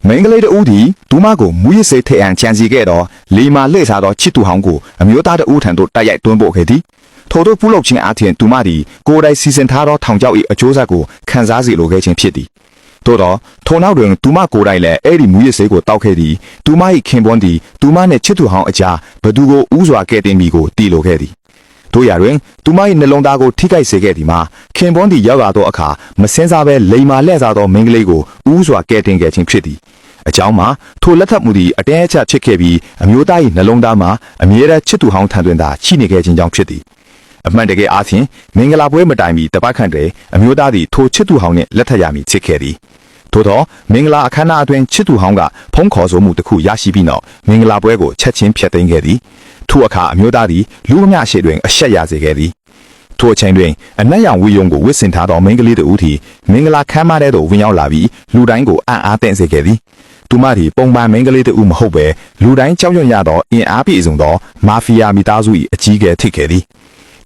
မင်္ဂလိတဦးသည်သူမကိုမူရစ်စေထည့်အံချန်စီခဲ့တော့လီမာလှည့်စားသောချစ်သူဟောင်းကိုအမျိုးသားတဦးထံသို့တိုက်ရိုက်တွန်းပို့ခဲ့သည်ထို့သောပြုလုပ်ခြင်းအပြင်သူမသည်ကိုယ်တိုင်စီစဉ်ထားသောထောင်ချောက်၏အကျိုးဆက်ကိုခံစားစေလိုခဲ့ခြင်းဖြစ်သည်သို့သောထိုနောက်တွင်သူမကိုယ်တိုင်လည်းအဲ့ဒီမူရစ်စေကိုတောက်ခဲ့သည်သူမ၏ခင်ပွန်းသည်သူမနှင့်ချစ်သူဟောင်းအကြားဘသူကိုဥစွာကဲ့တင်မိကိုတီလိုခဲ့သည်တို့ရတွင်သူမ၏နှလုံးသားကိုထိခိုက်စေခဲ့သည်မှာခင်ပွန်းသည်ရောက်လာသောအခါမစင်စားဘဲလိမ်မာလှည့်စားသောမင်္ဂလိကိုဥစွာကဲ့တင်ခဲ့ခြင်းဖြစ်သည်အကြောင်းမှာထိုလက်ထပ်မှုသည်အတဲအချက်ဖြစ်ခဲ့ပြီးအမျိုးသား၏နှလုံးသားမှာအမြဲတမ်းချစ်သူဟောင်းထံတွင်သာရှိနေခဲ့ခြင်းကြောင့်ဖြစ်သည်အမှန်တကယ်အားဖြင့်မင်္ဂလာပွဲမတိုင်မီတပတ်ခန့်တည်းအမျိုးသားသည်ထိုချစ်သူဟောင်းနှင့်လက်ထပ်ရမည်ဖြစ်ခဲ့သည်ထို့သောမင်္ဂလာအခမ်းအနားအတွင်းချစ်သူဟောင်းကဖုံးခေါ်ဆိုမှုတစ်ခုရရှိပြီးနောက်မင်္ဂလာပွဲကိုချက်ချင်းဖျက်သိမ်းခဲ့သည်ထိုအခါအမျိုးသားသည်လူအများရှိတွင်အဆက်ရစေခဲ့သည်ထိုအချိန်တွင်အနက်ရောင်ဝီယုံကိုဝစ်ဆင်ထားသောမိန်းကလေးတို့သည်မင်္ဂလာခမ်းမထဲသို့ဝင်ရောက်လာပြီးလူတိုင်းကိုအံ့အားသင့်စေခဲ့သည်သူမသည်ပုံမှန်မိန်းကလေးတို့မဟုတ်ဘဲလူတိုင်းကြောက်ရွံ့ရသောအင်အားပြည့်စုံသောမာဖီယာမိသားစု၏အကြီးအကဲထိခဲ့သည်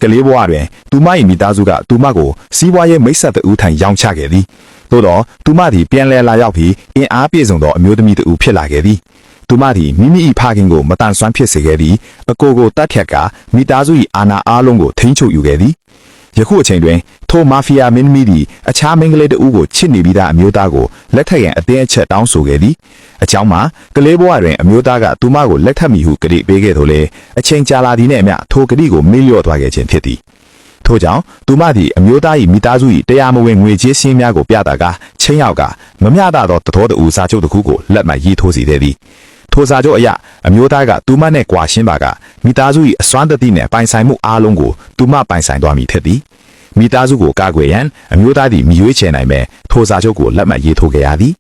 ကလေးဘဝတွင်သူမ၏မိသားစုကသူမကိုစီးပွားရေးမိတ်ဆက်သူထံရောင်းချခဲ့သည်သို့သောသူမသည်ပြန်လည်လာရောက်ပြီးအင်အားပြည့်စုံသောအမျိုးသမီးတူဖြစ်လာခဲ့သည်သူမသည်မိမိ၏ဖခင်ကိုမတန်ဆွမ်းဖြစ်စေခဲ့ပြီးအကိုကိုတတ်ဖြတ်ကာမိသားစု၏အာဏာအားလုံးကိုထိန်းချုပ်ယူခဲ့သည်ယခုအချိန်တွင်ထိုမာဖီယာမင်းသမီးသည်အခြားမိန်းကလေးတဦးကိုချစ်နေပြီးသားအမျိုးသားကိုလက်ထပ်ရန်အတင်းအချက်တောင်းဆိုခဲ့သည်အကြောင်းမှာကလေးဘဝတွင်အမျိုးသားကသူမကိုလက်ထပ်မိဟုကတိပေးခဲ့သောလေအချိန်ကြာလာသည်နှင့်အမျှထိုကတိကိုမေ့လျော့သွားခဲ့ခြင်းဖြစ်သည်ထို့ကြောင့်သူမသည်အမျိုးသား၏မိသားစု၏တရားမဝင်ငွေကြေးစည်းများကိုပြတာကချင်းရောက်ကမမျှတသောတတော်တူစာချုပ်တစ်ခုကိုလက်မှတ်ရေးထိုးစီခဲ့သည်ထိုစာချုပ်အရအမျိုးသားကသူမနဲ့ကွာရှင်းပါကမိသားစု၏အစွမ်းတတိနဲ့ပိုင်ဆိုင်မှုအားလုံးကိုသူမပိုင်ဆိုင်သွားမည်ဖြစ်သည်မိသားစုကိုကာကွယ်ရန်အမျိုးသားသည်မြရွေးချယ်နိုင်မဲ့ထိုစာချုပ်ကိုလက်မှတ်ရေးထိုးခဲ့ရသည်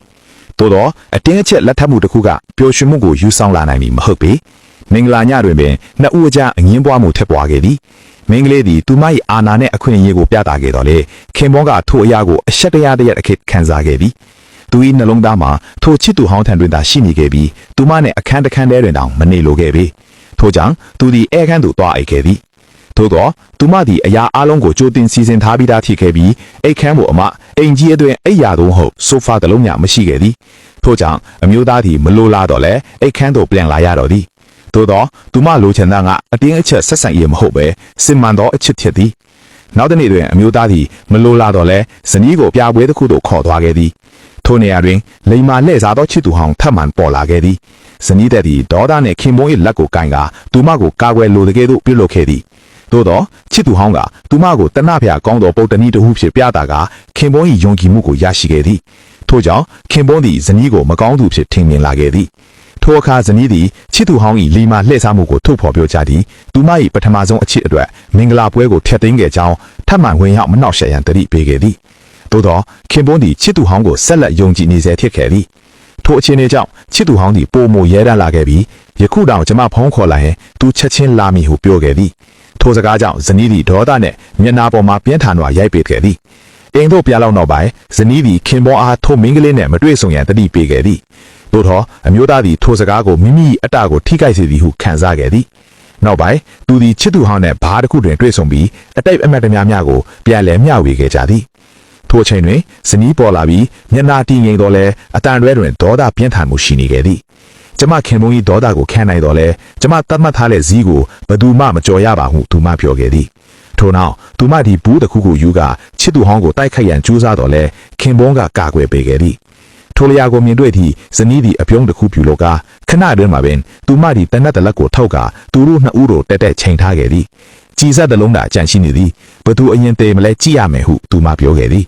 သို့သောအတင်းအချက်လက်ထပ်မှုတစ်ခုကပျော်ရွှင်မှုကိုယူဆောင်လာနိုင်မည်မဟုတ်ပေမင်္ဂလာညတွင်ပင်နှစ်ဦးအကြားအငင်းပွားမှုထက်ပွားခဲ့သည်မင်္ဂလေးသည်သူမ၏အာဏာနှင့်အခွင့်အရေးကိုပြသခဲ့တော်လေခင်ပွန်းကထိုအရာကိုအဆက်တရားတရက်အခက်ခံစားခဲ့သည်သူ၏နှလုံးသားမှာထိုချစ်သူဟောင်းထံတွင်သာရှိနေခဲ့ပြီးသူမနှင့်အခန်းတစ်ခန်းထဲတွင်တောင်မနေလိုခဲ့ပေထို့ကြောင့်သူသည်ဧခန်းသို့သွားအိပ်ခဲ့သည်သို့သောသူမသည်အရာအလုံးကိုကြိုတင်စီစဉ်ထားပြီးသားဖြစ်ခဲ့ပြီးအိပ်ခန်းပေါ်အအိမ်ကြီးအတွင်အိပ်ရာသို့ဟုတ်ဆိုဖာတစ်လုံးမျှမရှိခဲ့သည်ထို့ကြောင့်အမျိုးသားသည်မလိုလားတော့လဲအိပ်ခန်းသို့ပြန်လာရတော့သည်သို့သောသူမလိုချင်တာကအတင်းအချက်ဆက်ဆံရေးမဟုတ်ပဲစင်မှန်သောအချစ်ဖြစ်သည်နောက်တစ်နေ့တွင်အမျိုးသားသည်မလိုလားတော့လဲဇနီးကိုပြပွဲတစ်ခုသို့ခေါ်သွားခဲ့သည်ထိုနေရာတွင်လိမ္မာလှည့်စားသောချစ်သူဟောင်းထပ်မံပေါ်လာခဲ့သည်ဇနီးသက်သည်ဒေါသနှင့်ခင်ပွန်း၏လက်ကိုကိုင်ကာသူမကိုကာကွယ်လိုတကယ်သို့ပြုလုပ်ခဲ့သည်သို့သောချစ်သူဟောင်းကသူမကိုတနဖျာကောင်းသောပုတ်တနည်းတစ်ခုဖြစ်ပြတာကခင်ပွန်း၏ယုံကြည်မှုကိုရရှိခဲ့သည်ထို့ကြောင့်ခင်ပွန်းသည်ဇနီးကိုမကောင်းသူဖြစ်ထင်မြင်လာခဲ့သည်ထိုအခါဇနီးသည်ချစ်သူဟောင်း၏လီမာလှည့်စားမှုကိုထုတ်ဖော်ပြောကြားသည်သူမ၏ပထမဆုံးအချစ်အတွက်မင်္ဂလာပွဲကိုဖျက်သိမ်းခဲ့ကြောင်းထပ်မံဝင်ရောက်မနှောက်ယှက်ရန်တတိပေးခဲ့သည်သို့သောခင်ပွန်းသည်ချစ်သူဟောင်းကိုဆက်လက်ယုံကြည်နေစေဖြစ်ခဲ့သည်ထိုအခြေအနေကြောင့်ချစ်သူဟောင်းသည်ပိုမိုရဲတမ်းလာခဲ့ပြီးယခုတောင်ကျမဖုံးခေါ်လာရင်သူချက်ချင်းလာမည်ဟုပြောခဲ့သည်ထိုစကားကြောင့်ဇနီးသည်ဒေါသနှင့်မျက်နှာပေါ်မှပြင်းထန်စွာရိုက်ပစ်ခဲ့သည်အိမ်သို့ပြန်လောက်နောက်ပိုင်းဇနီးသည်ခင်ပွန်းအားထိုမင်းကလေးနှင့်မတွေ့ဆုံရန်တတိပေးခဲ့သည်သို့သောအမျိုးသားသည်ထိုစကားကိုမိမိအတ္တကိုထိခိုက်စေသည်ဟုခံစားခဲ့သည်နောက်ပိုင်းသူသည်ချစ်သူဟောင်းနှင့်ဘားတစ်ခုတွင်တွေ့ဆုံပြီးအတိတ်အမှတ်တများများကိုပြန်လည်မျှဝေခဲ့ကြသည်ထိုအချိန်တွင်ဇနီးပေါ်လာပြီးမျက်နှာတည်ငြိမ်တော်လဲအတန်တွဲတွင်ဒေါသပြင်းထန်မှုရှိနေခဲ့သည်ကျမခင်ပွန်း၏ဒေါသကိုခံနိုင်တော်လဲကျမတတ်မှတ်ထားတဲ့ဇီးကိုဘသူမှမကြော်ရပါဟုသူမပြောခဲ့သည်ထို့နောက်သူမသည်ဘူးတစ်ခုကိုယူကချစ်သူဟောင်းကိုတိုက်ခိုက်ရန်ကြိုးစားတော်လဲခင်ပွန်းကကာကွယ်ပေးခဲ့သည်ထိုလျာကိုမြင်တွေ့သည့်ဇနီးသည်အပြုံးတစ်ခုပြုလို့ကခဏတွင်မှာပင်သူမသည်တနက်တလက်ကိုထောက်ကသူတို့နှစ်ဦးတို့တက်တက်ချိန်ထားခဲ့သည်ကြည်စက်တလုံးသာကြန့်ရှိနေသည်ဘသူအရင်သေးမလဲကြည့်ရမယ်ဟုသူမပြောခဲ့သည်